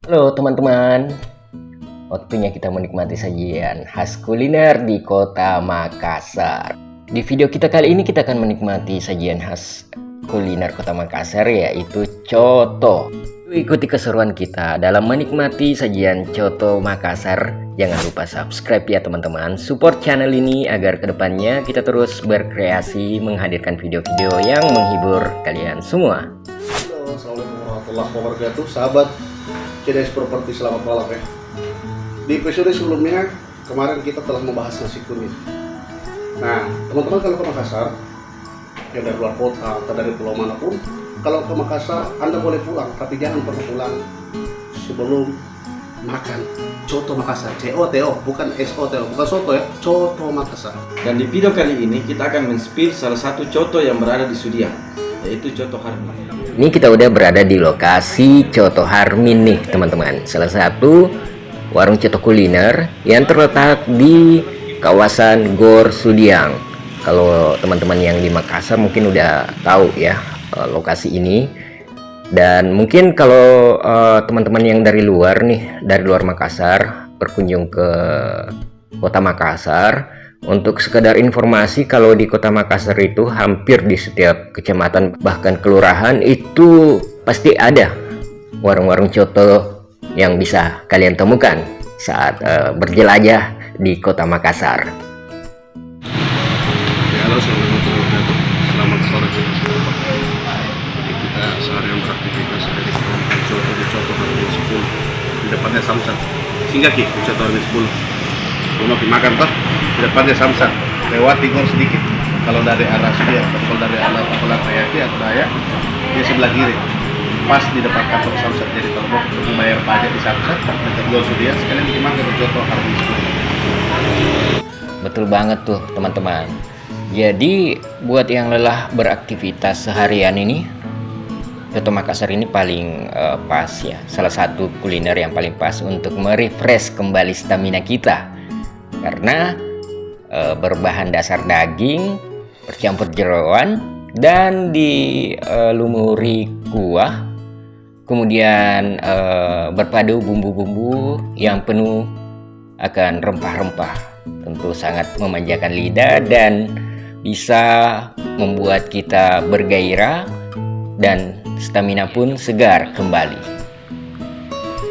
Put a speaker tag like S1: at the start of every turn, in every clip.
S1: Halo teman-teman, waktunya kita menikmati sajian khas kuliner di kota Makassar. Di video kita kali ini kita akan menikmati sajian khas kuliner kota Makassar, yaitu coto. Ikuti keseruan kita dalam menikmati sajian coto Makassar. Jangan lupa subscribe ya teman-teman, support channel ini agar kedepannya kita terus berkreasi menghadirkan video-video yang menghibur kalian semua.
S2: Halo, assalamualaikum warahmatullahi wabarakatuh, sahabat CDS Property, selamat malam ya. Di episode sebelumnya kemarin kita telah membahas nasi kuning. Nah teman-teman, kalau ke Makassar yang dari luar kota atau dari pulau manapun, kalau ke Makassar Anda boleh pulang, tapi jangan pernah pulang sebelum makan coto Makassar. COTO, bukan SOTO, bukan soto ya, coto Makassar.
S3: Dan di video kali ini kita akan men-spill salah satu coto yang berada di Sudiang, yaitu coto Harmin.
S1: Ini kita udah berada di lokasi Coto Harmin nih teman-teman, salah satu warung coto kuliner yang terletak di kawasan Gor Sudiang. Kalau teman-teman yang di Makassar mungkin udah tahu ya lokasi ini. Dan mungkin kalau teman-teman yang dari luar nih, dari luar Makassar berkunjung ke kota Makassar, untuk sekedar informasi, kalau di kota Makassar itu hampir di setiap kecamatan bahkan kelurahan itu pasti ada warung-warung coto yang bisa kalian temukan saat berjelajah di kota Makassar.
S2: Halo, assalamualaikum warahmatullahi wabarakatuh. Selamat sore teman-teman. Jadi kita seharian beraktivitas dari kelompok coto di Coto Harmin 10 di depannya Samsat. Singgah ki di Coto Harmin 10. Mau makan toh? Di depannya Samsat. Lewati Gor sedikit. Kalau dari arah Sudia, kalau dari arah Takulan Hayati atau Daya, di sebelah kiri. Pas di depan kantor Samsat. Jadi kalau mau membayar pajak di Samsat, dekat Gor Sudia, sekalian dimakan di Coto Harmin 10.
S1: Betul banget tuh teman-teman. Jadi buat yang lelah beraktivitas seharian ini, coto Makassar ini paling pas ya. Salah satu kuliner yang paling pas untuk merefresh kembali stamina kita. Karena berbahan dasar daging, bercampur jeroan, dan dilumuri kuah. Kemudian berpadu bumbu-bumbu yang penuh akan rempah-rempah. Tentu sangat memanjakan lidah dan bisa membuat kita bergairah dan stamina pun segar kembali.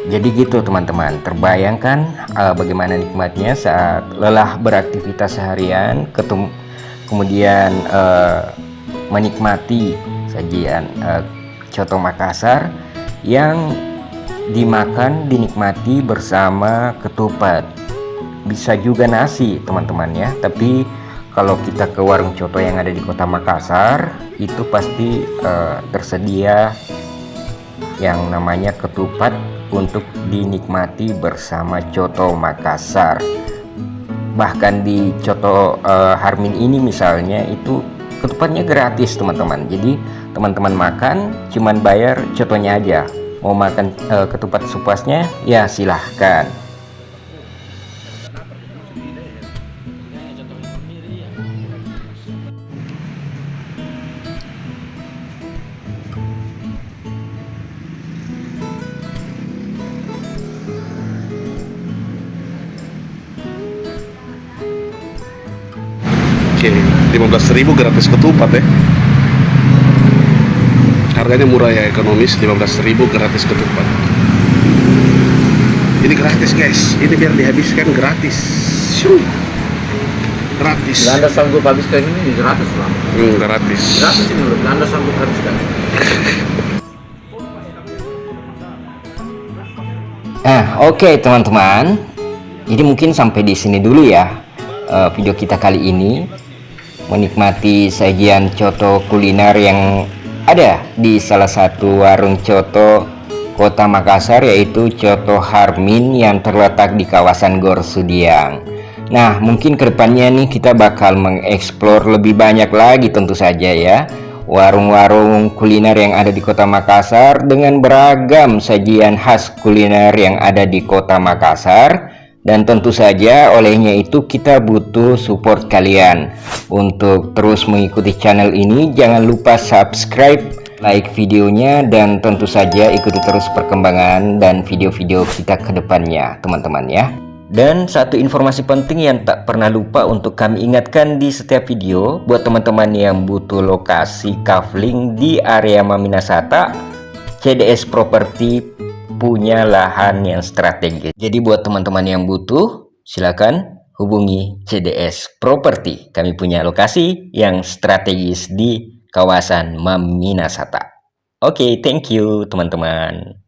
S1: Jadi gitu teman-teman, terbayangkan bagaimana nikmatnya saat lelah beraktivitas seharian, kemudian menikmati sajian coto Makassar yang dinikmati bersama ketupat. Bisa juga nasi teman-teman ya, tapi kalau kita ke warung coto yang ada di kota Makassar itu pasti tersedia yang namanya ketupat untuk dinikmati bersama coto Makassar. Bahkan di coto Harmin ini misalnya itu ketupatnya gratis teman-teman. Jadi teman-teman makan cuman bayar cotonya aja. Mau makan ketupat sepuasnya ya silahkan.
S2: Oke, 15.000 gratis ketupat ya. Harganya murah ya, ekonomis, 15.000 gratis ketupat. Ini gratis guys, ini biar dihabiskan gratis. Gratis.
S3: Anda sanggup habiskan ini gratis lah.
S2: Gratis.
S3: Gratis ini loh, Anda sanggup habiskan.
S1: Oke teman-teman. Jadi mungkin sampai di sini dulu ya video kita kali ini, menikmati sajian coto kuliner yang ada di salah satu warung coto kota Makassar, yaitu Coto Harmin yang terletak di kawasan Gor Sudiang. Nah mungkin kedepannya nih kita bakal mengeksplor lebih banyak lagi tentu saja ya warung-warung kuliner yang ada di kota Makassar dengan beragam sajian khas kuliner yang ada di kota Makassar. Dan tentu saja olehnya itu kita butuh support kalian. Untuk terus mengikuti channel ini jangan lupa subscribe like videonya, dan tentu saja ikuti terus perkembangan dan video-video kita ke depannya teman-teman ya. Dan satu informasi penting yang tak pernah lupa untuk kami ingatkan di setiap video, buat teman-teman yang butuh lokasi kafling di area Maminasata, CDS Property punya lahan yang strategis. Jadi buat teman-teman yang butuh, silakan hubungi CDS Property. Kami punya lokasi yang strategis di kawasan Maminasata. Oke, thank you teman-teman.